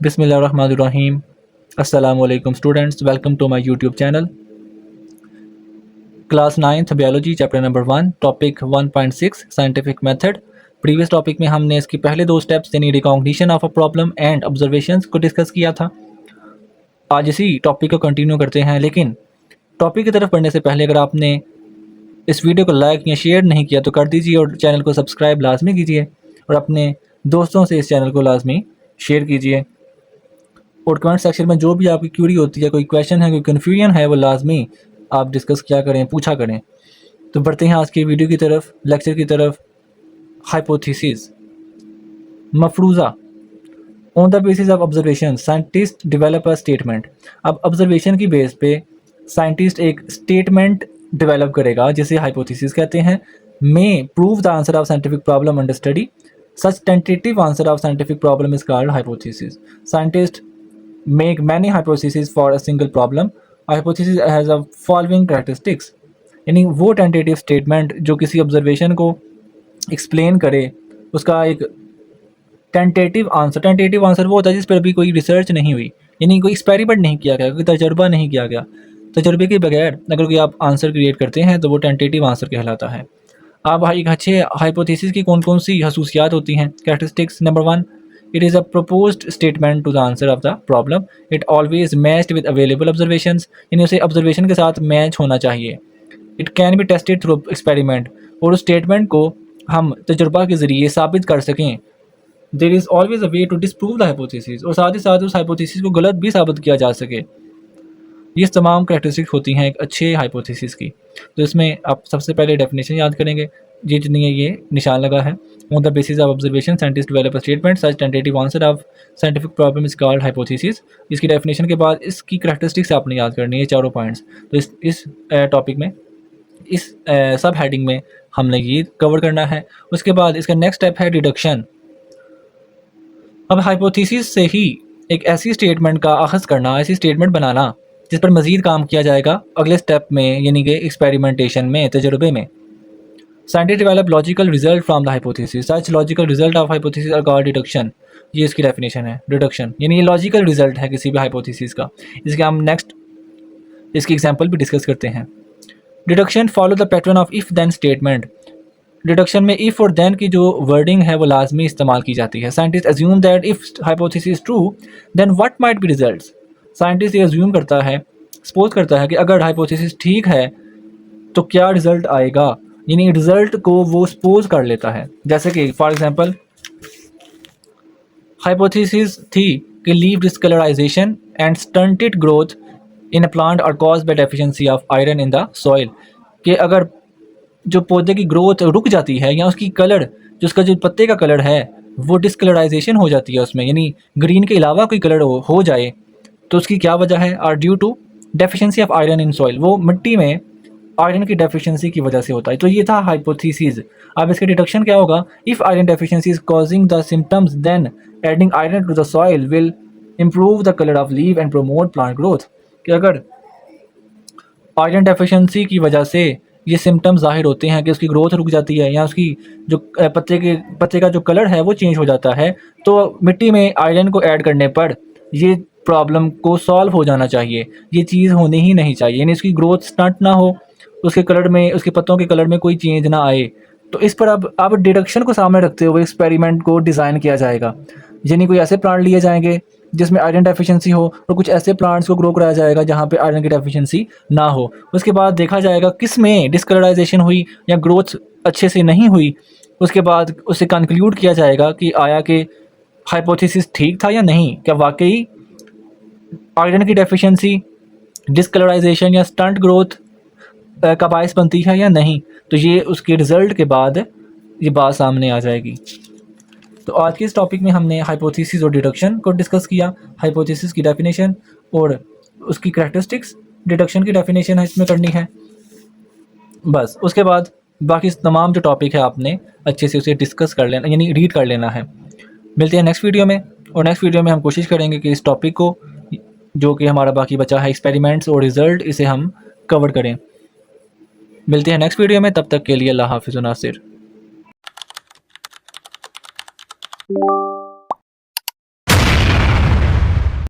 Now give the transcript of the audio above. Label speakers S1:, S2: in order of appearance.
S1: बिस्मिल्लाहिर्रहमानिर्रहीम। अस्सलामुअलैकुम students, welcome to my YouTube channel. Class 9th biology chapter number 1 topic 1.6 scientific method. Previous topic में हमने इसके पहले दो स्टेप्स यानी recognition of a problem and observations को डिस्कस किया था। आज इसी टॉपिक को कंटिन्यू करते हैं, लेकिन टॉपिक की तरफ बढ़ने से पहले अगर आपने इस वीडियो को लाइक या शेयर नहीं किया तो कर दीजिए और चैनल को सब्सक्राइब लाजमी कीजिए और अपने दोस्तों से इस चैनल को लाजमी शेयर कीजिए। और कमेंट सेक्शन में जो भी आपकी क्यूरी होती है, कोई क्वेश्चन है, कोई कन्फ्यूजन है, वो लाजमी आप डिस्कस किया करें, पूछा करें। तो बढ़ते हैं आज की वीडियो की तरफ, लेक्चर की तरफ। हाइपोथेसिस, मफरूज़ा। On the basis of observation scientist develop a statement. अब ऑब्जर्वेशन की बेस पे साइंटिस्ट एक स्टेटमेंट डेवलप करेगा जिसे हाइपोथेसिस कहते हैं। May prove the answer of scientific problem under study. Such tentative answer of scientific problem is called hypothesis. Scientist make many hypotheses for a single problem. A hypothesis has a following characteristics. यानी वो tentative statement जो किसी observation को explain करे, उसका एक tentative answer वो होता है जिस पर अभी कोई रिसर्च नहीं हुई, यानी कोई एक्सपेरिमेंट नहीं किया गया, कोई तजर्बा नहीं किया गया। तजर्बे के बगैर अगर कोई आप आंसर क्रिएट करते हैं तो वो टेंटेटिव आंसर कहलाता है। अब एक अच्छे हाइपोथेसिस की कौन कौन सी खसूसियात होती हैं? Characteristics number 1, it is a proposed statement to the answer of the problem. It always matched with available observations. यानी उसे ऑब्जर्वेशन के साथ मैच होना चाहिए। It can be tested through experiment. और उस स्टेटमेंट को हम तजुर्बा के ज़रिए साबित कर सकें। There is always a way to disprove the hypothesis. और साथ ही साथ उस हाइपोथेसिस को गलत भी साबित किया जा सके। ये तमाम कैरेक्टरिस्टिक्स होती हैं एक अच्छे हाइपोथेसिस की। तो इसमें आप सबसे पहले डेफिनेशन याद करेंगे, ये जितनी है ये निशान लगा है। On the basis of observation scientist develop a statement, such tentative answer of scientific problem is called hypothesis. इसकी डेफिनेशन के बाद इसकी कैरेक्टरिस्टिक्स आपने याद करनी है, चारों पॉइंट्स। तो इस टॉपिक में, इस सब हेडिंग में हमने ये कवर करना है। उसके बाद इसका नेक्स्ट स्टेप है डिडक्शन। अब हाइपोथेसिस से ही एक ऐसी स्टेटमेंट का आगाज़ करना, ऐसी स्टेटमेंट बनाना जिस पर मज़ीद काम किया जाएगा अगले स्टेप में, यानी कि एक्सपेरिमेंटेशन में, तजुर्बे में। Scientist develop logical result from the hypothesis. Such logical result of hypothesis are called deduction. ये इसकी डेफिनेशन है, डिडक्शन यानी ये लॉजिकल रिजल्ट है किसी भी हाइपोथेसिस का। इसके हम नेक्स्ट इसकी एग्जांपल भी डिस्कस करते हैं। Deduction follow the pattern of if then statement. Deduction में इफ़ और देन की जो वर्डिंग है वो लाजमी इस्तेमाल की जाती है। Scientist assume that if hypothesis true then what might be results. Scientist ये अज्यूम करता है, सपोज करता है कि अगर हाइपोथेसिस ठीक है तो क्या रिजल्ट आएगा, यानी रिजल्ट को वो सपोज कर लेता है। जैसे कि फॉर एग्जांपल हाइपोथेसिस थी कि leaf discolourization and stunted growth in a plant are caused by deficiency of iron in the soil. कि अगर जो पौधे की ग्रोथ रुक जाती है या उसकी कलर, जो उसका जो पत्ते का कलर है वो डिस्कलराइजेशन हो जाती है उसमें, यानी ग्रीन के अलावा कोई कलर हो जाए, तो उसकी क्या वजह है? Are due to deficiency of iron in soil. वो मिट्टी में आयरन की डेफिशिएंसी की वजह से होता है। तो ये था हाइपोथेसिस। अब इसका डिडक्शन क्या होगा? If iron deficiency is causing the symptoms then adding iron to the soil will improve the colour of leaf and promote plant growth. कि अगर आयरन डेफिशिएंसी की वजह से ये सिम्टम्स ज़ाहिर होते हैं कि उसकी ग्रोथ रुक जाती है या उसकी जो पत्ते का जो कलर है वो चेंज हो जाता है, तो मिट्टी में आयरन को ऐड करने पर ये प्रॉब्लम को सॉल्व हो जाना चाहिए। ये चीज़ होनी ही नहीं चाहिए, यानी इसकी ग्रोथ स्टंट ना हो, उसके कलर में, उसके पत्तों के कलर में कोई चेंज ना आए। तो इस पर अब डिडक्शन को सामने रखते हुए एक्सपेरिमेंट को डिज़ाइन किया जाएगा। यानी कोई ऐसे प्लांट लिए जाएंगे जिसमें आयरन डेफिशिएंसी हो और कुछ ऐसे प्लांट्स को ग्रो कराया जाएगा जहाँ पे आयरन की डेफिशिएंसी ना हो। उसके बाद देखा जाएगा किस में डिस्कलराइजेशन हुई या ग्रोथ अच्छे से नहीं हुई। उसके बाद उसे कंक्लूड किया जाएगा कि आया कि हाइपोथेसिस ठीक था या नहीं, क्या वाकई आयरन की डेफिशिएंसी डिस्कलराइजेशन या स्टंट ग्रोथ का बायस बनती है या नहीं। तो ये उसके रिज़ल्ट के बाद ये बात सामने आ जाएगी। तो आज के इस टॉपिक में हमने हाइपोथेसिस और डिडक्शन को डिस्कस किया। हाइपोथेसिस की डेफिनेशन और उसकी कैरेक्टरिस्टिक्स, डिडक्शन की डेफिनेशन है इसमें करनी है। बस उसके बाद बाकी तमाम जो टॉपिक है आपने अच्छे से उसे डिस्कस कर लेना, यानी रीड कर लेना है। मिलते हैं नेक्स्ट वीडियो में, और नेक्स्ट वीडियो में हम कोशिश करेंगे कि इस टॉपिक को, जो कि हमारा बाकी बचा है एक्सपेरिमेंट्स और रिज़ल्ट, इसे हम कवर करें। मिलते हैं नेक्स्ट वीडियो में, तब तक के लिए अल्लाह हाफ़िज़ व नासिर।